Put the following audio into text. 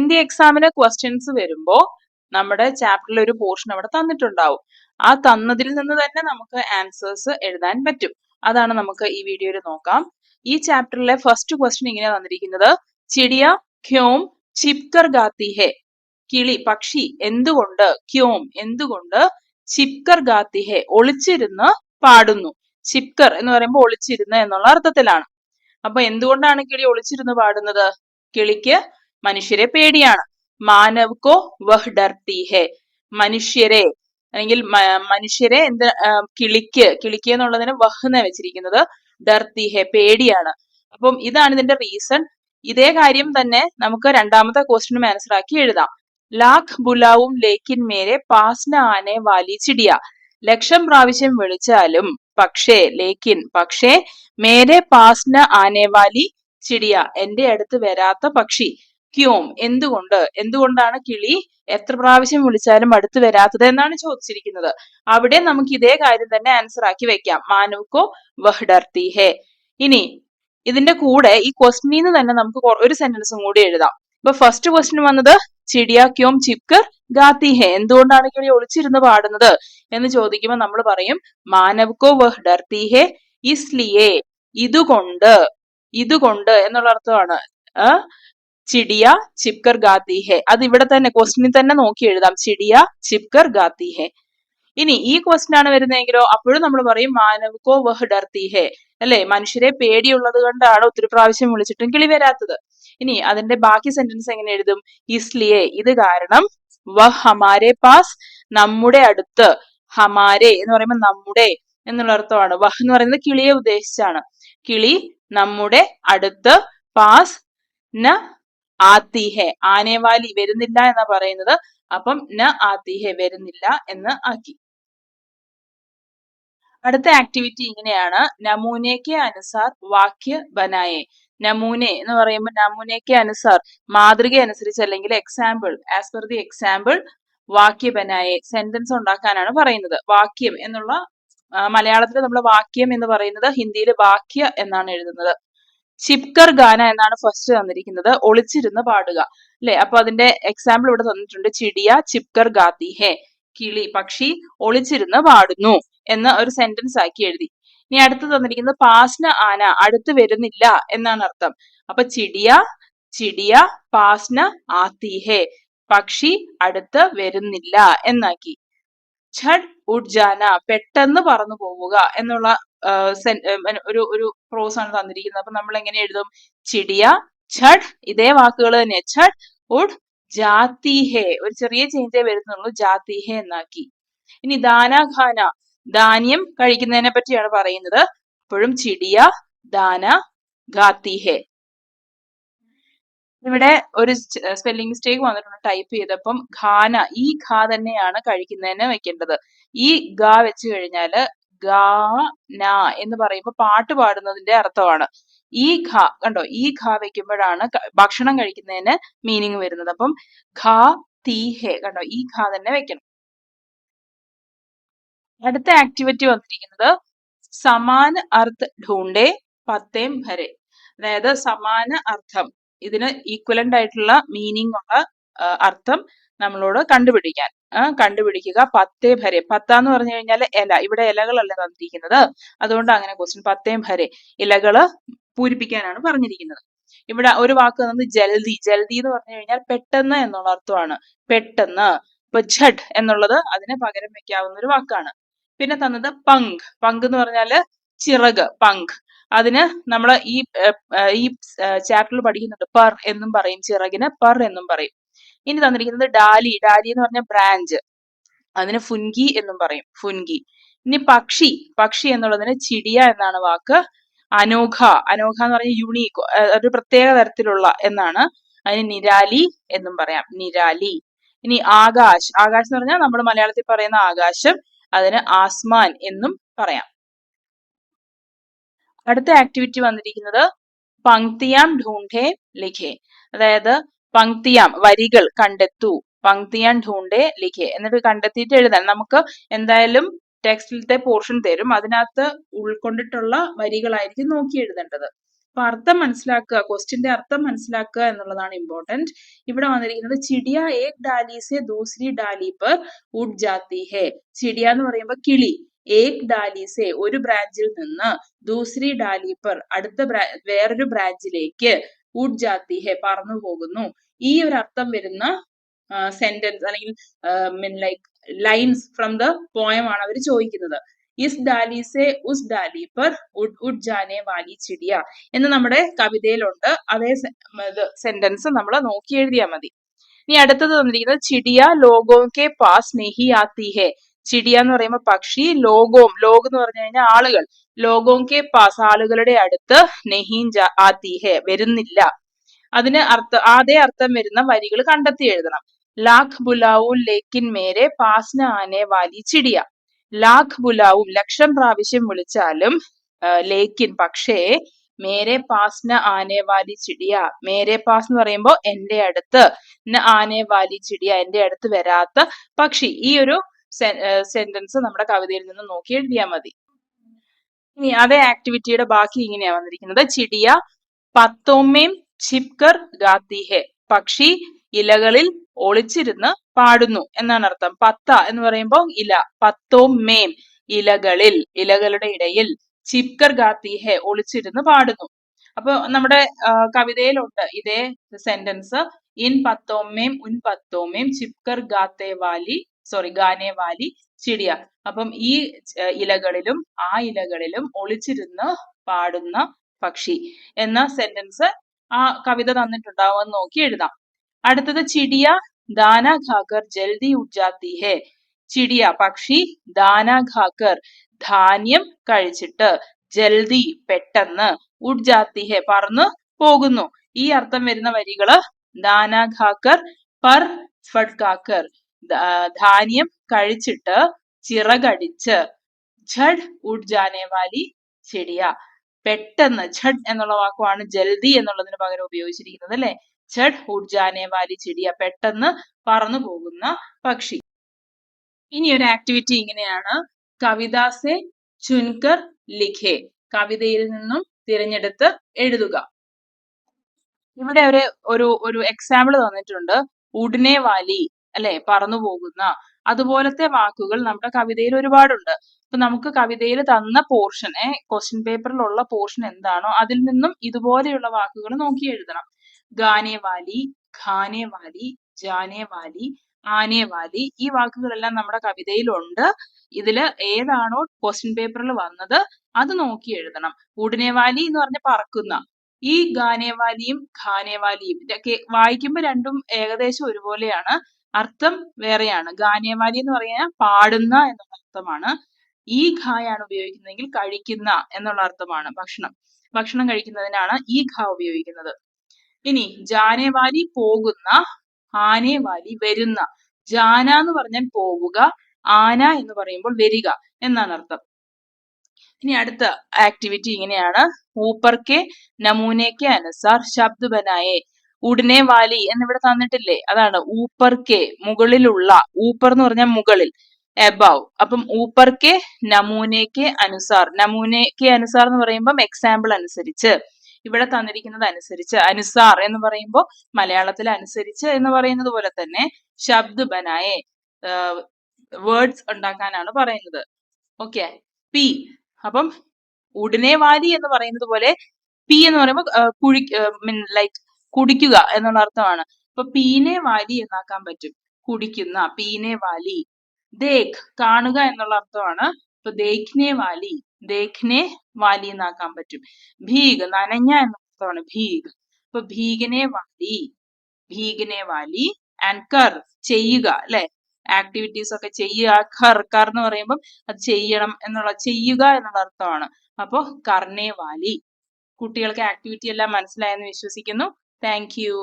ഹിന്ദി എക്സാമിന് ക്വസ്റ്റ്യൻസ് വരുമ്പോ നമ്മുടെ ചാപ്റ്ററിൽ ഒരു പോർഷൻ അവിടെ തന്നിട്ടുണ്ടാവും. ആ തന്നതിൽ നിന്ന് തന്നെ നമുക്ക് ആൻസേഴ്സ് എഴുതാൻ പറ്റും. അതാണ് നമുക്ക് ഈ വീഡിയോയിൽ നോക്കാം. ഈ ചാപ്റ്ററിലെ ഫസ്റ്റ് ക്വസ്റ്റ്യൻ ഇങ്ങനെ തന്നിരിക്കുന്നത്, ചിടിയ ക്യോം ചിപ്കർ ഗാത്തി ഹെ. കിളി പക്ഷി എന്തുകൊണ്ട്, ക്യോം എന്തുകൊണ്ട്, ചിപ്കർ ഗാത്തി ഹെ ഒളിച്ചിരുന്ന് പാടുന്നു. ചിപ്കർ എന്ന് പറയുമ്പോൾ ഒളിച്ചിരുന്ന് എന്നുള്ള അർത്ഥത്തിലാണ്. അപ്പൊ എന്തുകൊണ്ടാണ് കിളി ഒളിച്ചിരുന്ന് പാടുന്നത്? കിളിക്ക് മനുഷ്യരെ പേടിയാണ്. മാനവ് കോ വഹ് ഡർത്തി ഹെ. മനുഷ്യരെ അല്ലെങ്കിൽ മനുഷ്യരെ കിളിക്ക് എന്നുള്ളതിന് വഹ് എന്നാ വെച്ചിരിക്കുന്നത്. ഡർത്തി ഹെ പേടിയാണ്. അപ്പം ഇതാണ് ഇതിന്റെ റീസൺ. ഇതേ കാര്യം തന്നെ നമുക്ക് രണ്ടാമത്തെ ക്വസ്റ്റിനും ആൻസർ ആക്കി എഴുതാം. ലാഖ് ബുലാവും ലേക്കിൻ മേരെ പാസ്ന ആനെ വാലി ചിടിയ. ലക്ഷം പ്രാവശ്യം വിളിച്ചാലും പക്ഷേ മേരെ പാസ്ന ആനെ വാലി ചിടിയ എന്റെ അടുത്ത് വരാത്ത പക്ഷി. ക്യോം എന്തുകൊണ്ടാണ് കിളി എത്ര പ്രാവശ്യം വിളിച്ചാലും അടുത്ത് വരാത്തത് എന്നാണ് ചോദിച്ചിരിക്കുന്നത്. അവിടെ നമുക്ക് ഇതേ കാര്യം തന്നെ ആൻസർ ആക്കി വെക്കാം. മാനവ് കോ വഹ് ഡർത്തി ഹെ. ഇനി ഇതിന്റെ കൂടെ ഈ ക്വസ്റ്റിനിന്ന് തന്നെ നമുക്ക് ഒരു സെന്റൻസും കൂടി എഴുതാം. ഇപ്പൊ ഫസ്റ്റ് ക്വസ്റ്റ്യൻ വന്നത് ചിടിയ ക്യോം ചിപ്കർ ഗാത്തി ഹെ. എന്തുകൊണ്ടാണ് കിളി ഒളിച്ചിരുന്ന് പാടുന്നത് എന്ന് ചോദിക്കുമ്പോൾ നമ്മൾ പറയും മാനവ് കോ വഹ് ഡർത്തി ഹെ ഇസ്ലിയെ. ഇതുകൊണ്ട് എന്നുള്ള അർത്ഥമാണ്. ചിടിയ ചിപ്കർ ഗാത്തി ഹെ. അത് ഇവിടെ തന്നെ ക്വസ്റ്റിനിൽ തന്നെ നോക്കി എഴുതാം. ചിടിയ ചിപ്കർ ഗാത്തി ഹെ. ഇനി ഈ ക്വസ്റ്റ്യൻ ആണ് വരുന്നതെങ്കിലോ അപ്പോഴും നമ്മൾ പറയും മാനവ് കോ വഹ് ഡർത്തി ഹെ. അല്ലെ, മനുഷ്യരെ പേടിയുള്ളത് കൊണ്ടാണ് ഒത്തിരി പ്രാവശ്യം വിളിച്ചിട്ടും കിളി വരാത്തത്. ഇനി അതിന്റെ ബാക്കി സെന്റൻസ് എങ്ങനെ എഴുതും? ഇസ്ലിയെ ഇത് കാരണം, വഹ് ഹമാരെ പാസ് നമ്മുടെ അടുത്ത്, ഹമാരെ എന്ന് പറയുമ്പോൾ നമ്മുടെ എന്നുള്ള അർത്ഥമാണ്. വഹ് എന്ന് പറയുന്നത് കിളിയെ ഉദ്ദേശിച്ചാണ്. കിളി നമ്മുടെ അടുത്ത്, പാസ് ന ആത്തി ഹെ. ആനേവാലി വരുന്നില്ല എന്നാ പറയുന്നത്. അപ്പം ന ആത്തി ഹെ വരുന്നില്ല എന്ന് ആക്കി. അടുത്ത ആക്ടിവിറ്റി ഇങ്ങനെയാണ്, നമൂനയ്ക്ക് അനുസാർ വാക്യ ബനായെ. നമൂനെ എന്ന് പറയുമ്പോൾ നമൂനയ്ക്ക് അനുസാർ മാതൃക അനുസരിച്ച് അല്ലെങ്കിൽ example, as per the example വാക്യ ബനായെ സെന്റൻസ് ഉണ്ടാക്കാനാണ് പറയുന്നത്. വാക്യം എന്നുള്ള മലയാളത്തിൽ നമ്മൾ വാക്യം എന്ന് പറയുന്നത്, ഹിന്ദിയിൽ വാക്യ എന്നാണ് എഴുതുന്നത്. ചിപ്കർ ഗാന എന്നാണ് ഫസ്റ്റ് തന്നിരിക്കുന്നത്, ഒളിച്ചിരുന്ന് പാടുക അല്ലെ. അപ്പൊ അതിന്റെ എക്സാമ്പിൾ ഇവിടെ തന്നിട്ടുണ്ട്. ചിടിയ ചിപ്കർ ഗാത്തി ഹെ. കിളി പക്ഷി ഒളിച്ചിരുന്ന് പാടുന്നു എന്ന് ഒരു സെന്റൻസ് ആക്കി എഴുതി. ഇനി അടുത്ത് തന്നിരിക്കുന്നത് പാസ്ന ആന അടുത്ത് വരുന്നില്ല എന്നാണ് അർത്ഥം. അപ്പൊ ചിടിയ പാസ്ന ആത്തി ഹെ പക്ഷി അടുത്ത് വരുന്നില്ല എന്നാക്കി. ഛഡ് ഉഡ് ജാന പെട്ടെന്ന് പറന്നു പോവുക എന്നുള്ള ഒരു പ്രോസ് ആണ് തന്നിരിക്കുന്നത്. അപ്പൊ നമ്മൾ എങ്ങനെ എഴുതും? ചിടിയ ഛഡ്, ഇതേ വാക്കുകൾ തന്നെ, ഛഡ് ഉഡ് ജാത്തി ഹെ. ഒരു ചെറിയ ചേഞ്ചേ വരുന്നുള്ളൂ, ജാത്തി ഹെ എന്നാക്കി. ഇനി ദാന ഖാന ധാന്യം കഴിക്കുന്നതിനെ പറ്റിയാണ് പറയുന്നത്. അപ്പോഴും ചിടിയ ദാന ഖാത്തി ഹെ. ഇവിടെ ഒരു സ്പെല്ലിംഗ് മിസ്റ്റേക്ക് വന്നിട്ടുണ്ട് ടൈപ്പ് ചെയ്തപ്പം. ഖാന, ഈ ഖാ തന്നെയാണ് കഴിക്കുന്നതിന് വെക്കേണ്ടത്. ഈ ഗ വെച്ച് കഴിഞ്ഞാല് ഗാ ന എന്ന് പറയുമ്പോൾ പാട്ട് പാടുന്നതിന്റെ അർത്ഥമാണ്. ഈ ഖ കണ്ടോ, ഈ ഖ വെക്കുമ്പോഴാണ് ഭക്ഷണം കഴിക്കുന്നതിന് മീനിങ് വരുന്നത്. അപ്പം ഖാ തീ ഹെ കണ്ടോ, ഈ ഖ തന്നെ വെക്കണം. അടുത്ത ആക്ടിവിറ്റി വന്നിരിക്കുന്നത് സമാന അർത്ഥ ഢൂണ്ടെ പത്തേം ഭരെ. അതായത് സമാന അർത്ഥം, ഇതിന് ഈക്വലന്റ് ആയിട്ടുള്ള മീനിങ് ഉള്ള അർത്ഥം നമ്മളോട് കണ്ടുപിടിക്കുക. പത്തേ ഭരെ, പത്താന്ന് പറഞ്ഞു കഴിഞ്ഞാൽ ഇല, ഇവിടെ ഇലകളല്ല തന്നിരിക്കുന്നത്, അതുകൊണ്ട് അങ്ങനെ ക്വസ്റ്റ്യൻ. പത്തേം ഭരെ ഇലകള് പൂരിപ്പിക്കാനാണ് പറഞ്ഞിരിക്കുന്നത്. ഇവിടെ ഒരു വാക്ക് തന്നത് ജൽദി. ജൽദി എന്ന് പറഞ്ഞു കഴിഞ്ഞാൽ പെട്ടെന്ന് എന്നുള്ള അർത്ഥമാണ്. പെട്ടെന്ന്. ഇപ്പൊ ഝഡ് എന്നുള്ളത് അതിന് പകരം വെക്കാവുന്ന ഒരു വാക്കാണ്. പിന്നെ തന്നത് പങ്ക് എന്ന് പറഞ്ഞാല് ചിറക്, പങ്ക്. അതിന് നമ്മൾ ഈ ചാപ്റ്ററിൽ പഠിക്കുന്നുണ്ട്. പർ എന്നും പറയും, ചിറകിന് പർ എന്നും പറയും. ഇനി തന്നിരിക്കുന്നത് ഡാലി എന്ന് പറഞ്ഞ ബ്രാഞ്ച്, അതിന് ഫുൻഗി എന്നും പറയും, ഫുൻഗി. ഇനി പക്ഷി എന്നുള്ളതിന് ചിടിയ എന്നാണ് വാക്ക്. അനോഖ എന്ന് പറഞ്ഞ യുണീക്ക്, ഒരു പ്രത്യേക തരത്തിലുള്ള എന്നാണ്. അതിന് നിരാലി എന്നും പറയാം, നിരാലി. ഇനി ആകാശ് എന്ന് പറഞ്ഞാൽ നമ്മൾ മലയാളത്തിൽ പറയുന്ന ആകാശം, അതിന് ആസ്മാൻ എന്നും പറയാം. അടുത്ത ആക്ടിവിറ്റി വന്നിരിക്കുന്നത് പങ്ക്തിയാം ഢൂണ്ടെ ലിഖെ. അതായത് പങ്ക്തിയാം വരികൾ കണ്ടെത്തൂ, പങ്ക്തിയാം ഢൂണ്ടെ ലിഖെ എന്നിട്ട് കണ്ടെത്തിയിട്ട് എഴുതാൻ. നമുക്ക് എന്തായാലും ടെക്സ്റ്റിലത്തെ പോർഷൻ തരും, അതിനകത്ത് ഉൾക്കൊണ്ടിട്ടുള്ള വരികളായിരിക്കും നോക്കി എഴുതേണ്ടത്. അപ്പൊ അർത്ഥം മനസ്സിലാക്കുക, ക്വസ്റ്റ്യന്റെ അർത്ഥം മനസ്സിലാക്കുക എന്നുള്ളതാണ് ഇമ്പോർട്ടന്റ്. ഇവിടെ വന്നിരിക്കുന്നത് ചിടിയ ഏക് ഡാലി സെ ദൂസരി ഡാലി പർ ഉഡ് ജാത്തി ഹെ. ചിടിയ എന്ന് പറയുമ്പോൾ കിളി, ഏക് ഡാലി സെ ഒരു ബ്രാഞ്ചിൽ നിന്ന്, ദൂസരി ഡാലി പർ അടുത്ത വേറൊരു ബ്രാഞ്ചിലേക്ക്, ഉഡ് ജാത്തി ഹെ പറന്നു പോകുന്നു. ഈ ഒരു അർത്ഥം വരുന്ന സെന്റൻസ് അല്ലെങ്കിൽ like lines from the poem ആണ് അവർ ചോദിക്കുന്നത്. ഇസ് ഡാലി സെ ഉസ് ഡാലി പർ ഉഡ് ഉഡ് ജാനെ വാലി ചിടിയ എന്ന് നമ്മുടെ കവിതയിലുണ്ട്. അതേ സെന്റൻസ് നമ്മൾ നോക്കി എഴുതിയാൽ മതി. ഇനി അടുത്തത് തന്നിരിക്കുന്നത് ചിടിയ ലോഗോ കെ പാസ് നെഹി ആത്തി ഹെ. ചിടിയ എന്ന് പറയുമ്പോൾ പക്ഷി, ലോഗോം ലോഗ് എന്ന് പറഞ്ഞു കഴിഞ്ഞാൽ ആളുകൾ, ലോഗോം കെ പാസ് ആളുകളുടെ അടുത്ത്, നെഹി ആത്തി ഹെ വരുന്നില്ല. അതിന് അതേ അർത്ഥം വരുന്ന വരികൾ കണ്ടെത്തി എഴുതണം. ലാഖ് ബുലാവു ലേക്കിൻ മേരെ പാസ്ന ആനെ വാലി ചിടിയ. ലാഖ് ബുലാവും ലക്ഷം പ്രാവശ്യം വിളിച്ചാലും, ലേക്കിൻ പക്ഷേ, മേരെ പാസ്ന ആനെ വാലി ചിടിയ, മേരെ പാസ് എന്ന് പറയുമ്പോൾ എന്റെ അടുത്ത്, ആനെ വാലി ചിടിയ എന്റെ അടുത്ത് വരാത്ത പക്ഷി. ഈ ഒരു സെന്റൻസ് നമ്മുടെ കവിതയിൽ നിന്ന് നോക്കി എഴുതിയാൽ മതി. ഇനി അതേ ആക്ടിവിറ്റിയുടെ ബാക്കി ഇങ്ങനെയാ വന്നിരിക്കുന്നത്. ചിടിയ പത്തോമേം छिपकर गाती है. പക്ഷി ഇലകളിൽ ഒളിച്ചിരുന്ന് പാടുന്നു എന്നാണ് അർത്ഥം. പത്ത എന്ന് പറയുമ്പോൾ ഇല, പത്തോം മേം ഇലകളിൽ, ഇലകളുടെ ഇടയിൽ, ചിപ്കർ ഗാത്തി ഹെ ഒളിച്ചിരുന്ന് പാടുന്നു. അപ്പൊ നമ്മുടെ കവിതയിലുണ്ട് ഇതേ സെന്റൻസ്. ഇൻ പത്തോമേം ഉൻ പത്തോമേം ചിപ്കർ ഗാത്തേ വാലി ഗാനെ വാലി ചിടിയ. അപ്പം ഈ ഇലകളിലും ആ ഇലകളിലും ഒളിച്ചിരുന്ന് പാടുന്ന പക്ഷി എന്ന സെന്റൻസ് ആ കവിത തന്നിട്ടുണ്ടാവും, എന്ന് നോക്കി എഴുതാം. അടുത്തത് ചിടിയ ദാന ഖാക്കർ ജൽദി ഉഡ് ജാത്തി ഹെ. ചിടിയ പക്ഷി, ദാന ഖാക്കർ ധാന്യം കഴിച്ചിട്ട്, ജൽദി പെട്ടെന്ന്, ഉഡ് ജാത്തി ഹെ പറന്നു പോകുന്നു. ഈ അർത്ഥം വരുന്ന വരികള് ദാന ഖാക്കർ പർ ഫഡ്കാക്കർ ധാന്യം കഴിച്ചിട്ട് ചിറകടിച്ച്, ഝഡ് ഉഡ് ജാനെ വാലി ചിടിയ പെട്ടെന്ന്, ഝഡ് എന്നുള്ള വാക്കുമാണ് ജൽദി എന്നുള്ളതിന് പകരം ഉപയോഗിച്ചിരിക്കുന്നത് അല്ലെ. ഝഡ് ഉഡ് ജാനെ വാലി ചിടിയ പെട്ടെന്ന് പറന്നു പോകുന്ന പക്ഷി. ഇനി ഒരു ആക്ടിവിറ്റി ഇങ്ങനെയാണ്. കവിതാസെ ചുൻകർ ലിഖേ. കവിതയിൽ നിന്നും തിരഞ്ഞെടുത്ത് എഴുതുക. ഇവിടെ ഒരു എക്സാമ്പിൾ തന്നിട്ടുണ്ട്. ഉഡ്നെ വാലി അല്ലെ, പറന്നു പോകുന്ന. അതുപോലത്തെ വാക്കുകൾ നമ്മുടെ കവിതയിൽ ഒരുപാടുണ്ട്. അപ്പൊ നമുക്ക് കവിതയിൽ തന്ന പോർഷൻ, ക്വസ്റ്റ്യൻ പേപ്പറിലുള്ള പോർഷൻ എന്താണോ അതിൽ നിന്നും ഇതുപോലെയുള്ള വാക്കുകൾ നോക്കി എഴുതണം. ഗാനെ വാലി, ഖാനെ വാലി, ജാനെ വാലി, ആനെ വാലി, ഈ വാക്കുകളെല്ലാം നമ്മുടെ കവിതയിലുണ്ട്. ഇതില് ഏതാണോ ക്വസ്റ്റ്യൻ പേപ്പറിൽ വന്നത് അത് നോക്കി എഴുതണം. ഉഡ്നെ വാലി എന്ന് പറഞ്ഞ പറക്കുന്ന, ഈ ഗാനേവാലിയും ഖാനേവാലിയും ഇതൊക്കെ വായിക്കുമ്പോൾ രണ്ടും ഏകദേശം ഒരുപോലെയാണ്, അർത്ഥം വേറെയാണ്. ഗാനേവാലി എന്ന് പറഞ്ഞാൽ പാടുന്ന എന്നുള്ള അർത്ഥമാണ്. ഈ ഖായാണ് ഉപയോഗിക്കുന്നതെങ്കിൽ കഴിക്കുന്ന എന്നുള്ള അർത്ഥമാണ്. ഭക്ഷണം കഴിക്കുന്നതിനാണ് ഈ ഖ ഉപയോഗിക്കുന്നത്. ഇനി ജാനേവാലി പോകുന്ന, ആനേവാലി വരുന്ന. ജാന എന്ന് പറഞ്ഞാൽ പോവുക, ആന എന്ന് പറയുമ്പോൾ വരിക എന്നാണ് അർത്ഥം. ഇനി അടുത്ത ആക്ടിവിറ്റി ഇങ്ങനെയാണ്. ഊപ്പർ കെ നമൂനെ കെ അനുസാർ ശബ്ദ ബനായേ. ഉടനെ വാലി എന്നിവിടെ തന്നിട്ടില്ലേ, അതാണ് ഊപ്പർ കെ മുകളിലുള്ള. ഊപ്പർ എന്ന് പറഞ്ഞാൽ മുകളിൽ, എബവ്. അപ്പം ഊപ്പർ കെ നമൂനെ കെ അനുസാർ. നമൂനെ കെ അനുസാർ എന്ന് പറയുമ്പോൾ എക്സാമ്പിൾ അനുസരിച്ച്, ഇവിടെ തന്നിരിക്കുന്നത് അനുസരിച്ച്. അനുസാർ എന്ന് പറയുമ്പോൾ മലയാളത്തിൽ അനുസരിച്ച് എന്ന് പറയുന്നത് പോലെ തന്നെ ശബ്ദ ബനായേ വേർഡ്സ് ഉണ്ടാക്കാനാണ് പറയുന്നത്. ഓക്കെ. പി, അപ്പം ഉടനെ വാലി എന്ന് പറയുന്നത് പോലെ പി എന്ന് പറയുമ്പോൾ ലൈക്ക് കുടിക്കുക എന്നുള്ള അർത്ഥമാണ്. അപ്പൊ പീനെ വാലി എന്നാക്കാൻ പറ്റും, കുടിക്കുന്ന, പീനെ വാലി. ദേഖ് കാണുക എന്നുള്ള അർത്ഥമാണ്. അപ്പൊ ദേഖ്നെ വാലി, ദേഖ്നെ വാലി എന്നാക്കാൻ പറ്റും. ഭീഗ് നനഞ്ഞ എന്ന അർത്ഥമാണ്, ഭീഗ്. അപ്പൊ ഭീഗനെ വാലി, ഭീഗനെ വാലി. ആൻഡ് കർ ചെയ്യുക അല്ലെ, ആക്ടിവിറ്റീസ് ഒക്കെ ചെയ്യുക. കർ എന്ന് പറയുമ്പോൾ അത് ചെയ്യണം എന്നുള്ള, ചെയ്യുക എന്നുള്ള അർത്ഥമാണ്. അപ്പോ കർണേ വാലി. കുട്ടികൾക്ക് ആക്ടിവിറ്റി എല്ലാം മനസ്സിലായെന്ന് വിശ്വസിക്കുന്നു. Thank you.